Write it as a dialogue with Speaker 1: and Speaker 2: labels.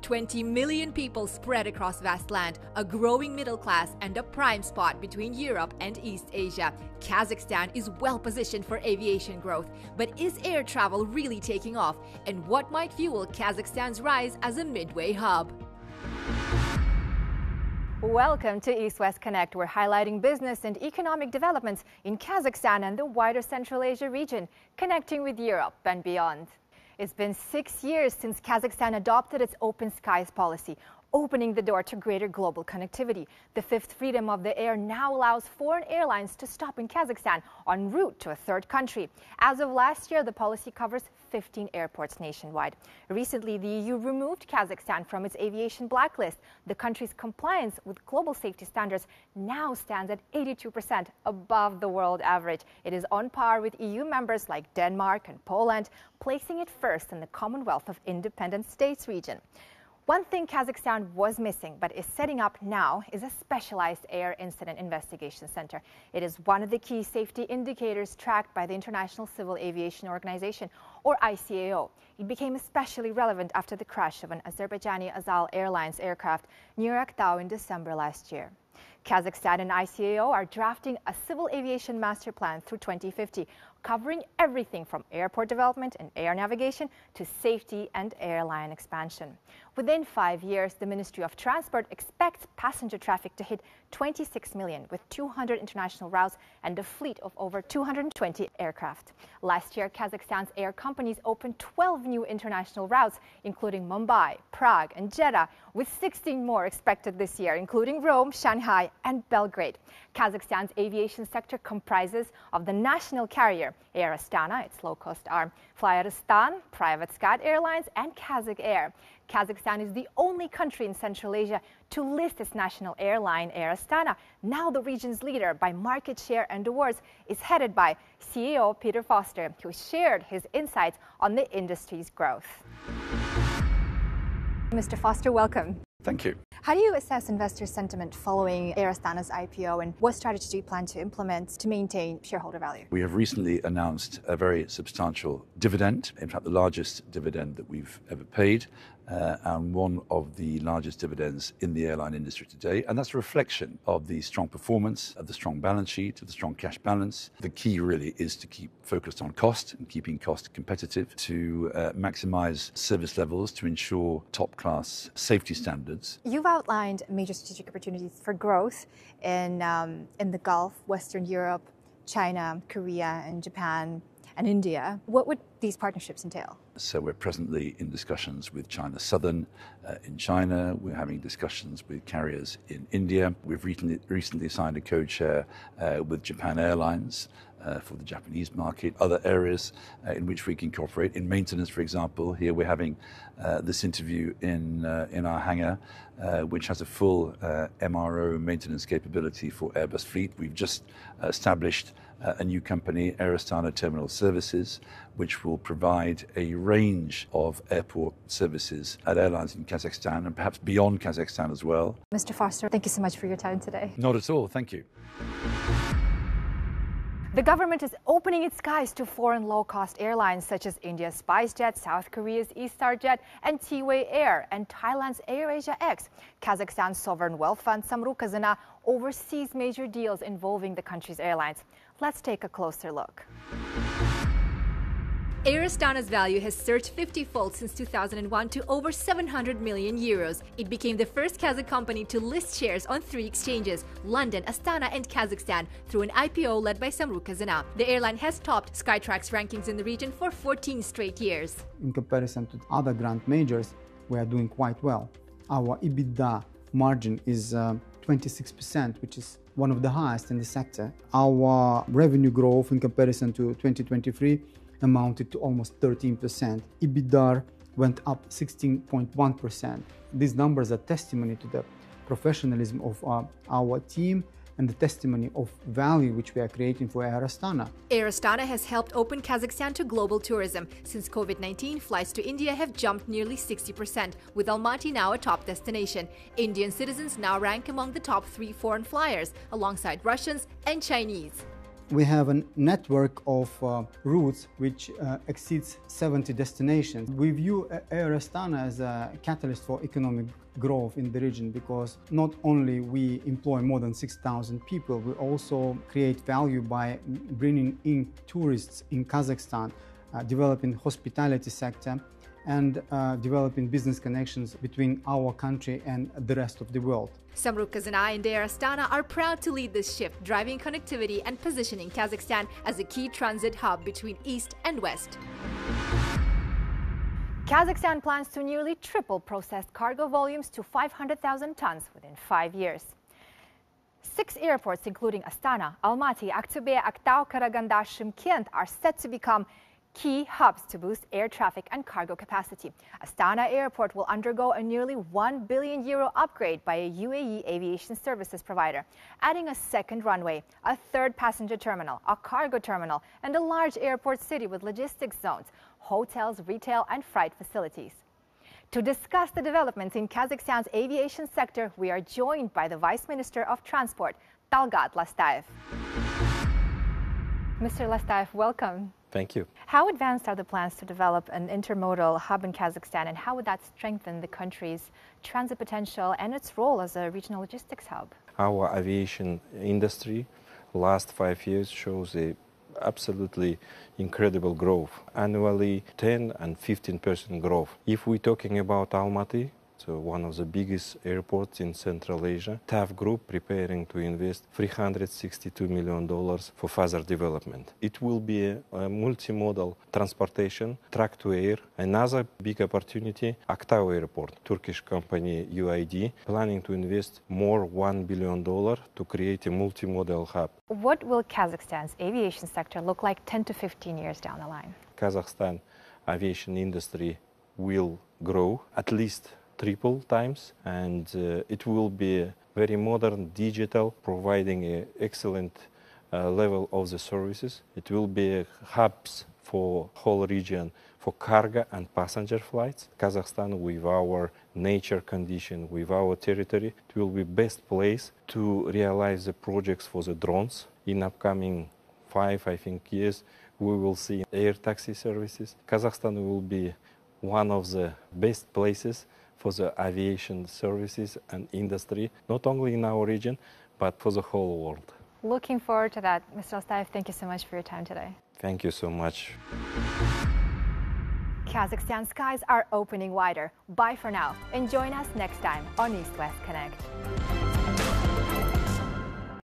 Speaker 1: 20 million people spread across vast land, a growing middle class, and a prime spot between Europe and East Asia, Kazakhstan is well positioned for aviation growth. But is air travel really taking off? And what might fuel Kazakhstan's rise as a midway hub? Welcome to East-West Connect. We're highlighting business and economic developments in Kazakhstan and the wider Central Asia region, connecting with Europe and beyond. It's been 6 years since Kazakhstan adopted its open skies policy, opening the door to greater global connectivity. The fifth freedom of the air now allows foreign airlines to stop in Kazakhstan en route to a third country. As of last year, the policy covers 15 airports nationwide. Recently, the EU removed Kazakhstan from its aviation blacklist. The country's compliance with global safety standards now stands at 82%, above the world average. It is on par with EU members like Denmark and Poland, placing it first in the Commonwealth of Independent States region. One thing Kazakhstan was missing but is setting up now is a specialized air incident investigation center. It is one of the key safety indicators tracked by the International Civil Aviation Organization, or ICAO. It became especially relevant after the crash of an Azerbaijani Azal Airlines aircraft near Aktau in December last year. Kazakhstan and ICAO are drafting a civil aviation master plan through 2050, covering everything from airport development and air navigation to safety and airline expansion. Within 5 years, the Ministry of Transport expects passenger traffic to hit 26 million, with 200 international routes and a fleet of over 220 aircraft. Last year, Kazakhstan's air companies opened 12 new international routes, including Mumbai, Prague, and Jeddah, with 16 more expected this year, including Rome, Shanghai, and Belgrade. Kazakhstan's aviation sector comprises of the national carrier Air Astana, its low-cost arm, Flyarystan, Private Skat Airlines, and Kazakh Air. Kazakhstan is the only country in Central Asia to list its national airline, Air Astana. Now the region's leader by market share and awards is headed by CEO Peter Foster, who shared his insights on the industry's growth. Mr. Foster, welcome.
Speaker 2: Thank you.
Speaker 1: How do you assess investor sentiment following Air Astana's IPO, and what strategy do you plan to implement to maintain shareholder value?
Speaker 2: We have recently announced a very substantial dividend, in fact the largest dividend that we've ever paid, and one of the largest dividends in the airline industry today. And that's a reflection of the strong performance, of the strong balance sheet, of the strong cash balance. The key really is to keep focused on cost and keeping cost competitive, to maximize service levels, to ensure top-class safety standards.
Speaker 1: You've outlined major strategic opportunities for growth in the Gulf, Western Europe, China, Korea, and Japan, and India. What would these partnerships entail?
Speaker 2: So we're presently in discussions with China Southern in China. We're having discussions with carriers in India. We've recently signed a code share with Japan Airlines for the Japanese market. Other areas in which we can cooperate. In maintenance, for example, here we're having this interview in our hangar, which has a full MRO maintenance capability for Airbus fleet. We've just established a new company, Air Astana Terminal Services, which will provide a range of airport services at airlines in Kazakhstan and perhaps beyond Kazakhstan as well.
Speaker 1: Mr. Foster, thank you so much for your time today.
Speaker 2: Not at all, thank you.
Speaker 1: The government is opening its skies to foreign low-cost airlines such as India's SpiceJet, South Korea's Eastarjet, and T-Way Air, and Thailand's AirAsia X. Kazakhstan's sovereign wealth fund Samruk-Kazyna oversees major deals involving the country's airlines. Let's take a closer look. Air Astana's value has surged 50-fold since 2001 to over 700 million euros. It became the first Kazakh company to list shares on 3 exchanges, London, Astana, and Kazakhstan, through an IPO led by Samruk-Kazyna. The airline has topped Skytrax rankings in the region for 14 straight years.
Speaker 3: In comparison to other grand majors, we are doing quite well. Our EBITDA margin is 26%, which is one of the highest in the sector. Our revenue growth in comparison to 2023 amounted to almost 13%. EBITDA went up 16.1%. These numbers are testimony to the professionalism of our team and the testimony of value which we are creating for Air Astana.
Speaker 1: Air Astana has helped open Kazakhstan to global tourism. Since COVID-19, flights to India have jumped nearly 60%, with Almaty now a top destination. Indian citizens now rank among the top 3 foreign flyers, alongside Russians and Chinese.
Speaker 3: We have a network of routes which exceeds 70 destinations. We view Air Astana as a catalyst for economic growth in the region because not only we employ more than 6,000 people, we also create value by bringing in tourists in Kazakhstan, developing hospitality sector, and developing business connections between our country and the rest of the world.
Speaker 1: Samruk and I in Air Astana are proud to lead this shift, driving connectivity and positioning Kazakhstan as a key transit hub between East and West. Kazakhstan plans to nearly triple processed cargo volumes to 500,000 tons within 5 years. 6 airports, including Astana, Almaty, Aktobe, Aktau, Karaganda, Shymkent, are set to become key hubs to boost air traffic and cargo capacity. Astana Airport will undergo a nearly €1 billion upgrade by a UAE aviation services provider, adding a second runway, a third passenger terminal, a cargo terminal, and a large airport city with logistics zones, hotels, retail, and freight facilities. To discuss the developments in Kazakhstan's aviation sector, we are joined by the Vice Minister of Transport, Talgat Lastayev. Mr. Lastayev, welcome.
Speaker 4: Thank you.
Speaker 1: How advanced are the plans to develop an intermodal hub in Kazakhstan, and how would that strengthen the country's transit potential and its role as a regional logistics hub?
Speaker 4: Our aviation industry last 5 years shows a absolutely incredible growth. Annually 10 and 15% growth. If we're talking about Almaty, so one of the biggest airports in Central Asia, TAF Group preparing to invest $362 million for further development. It will be a multimodal transportation, truck to air. Another big opportunity, Aktau Airport, Turkish company UID, planning to invest more $1 billion to create a multimodal hub.
Speaker 1: What will Kazakhstan's aviation sector look like 10 to 15 years down the line?
Speaker 4: Kazakhstan aviation industry will grow at least triple times, and it will be very modern, digital, providing an excellent level of the services. It will be hubs for whole region for cargo and passenger flights. Kazakhstan, with our nature condition, with our territory, it will be best place to realize the projects for the drones. In upcoming 5, I think, years, we will see air taxi services. Kazakhstan will be one of the best places for the aviation services and industry, not only in our region, but for the whole world.
Speaker 1: Looking forward to that. Mr. Lastayev, thank you so much for your time today.
Speaker 4: Thank you so much.
Speaker 1: Kazakhstan skies are opening wider. Bye for now, and join us next time on East-West Connect.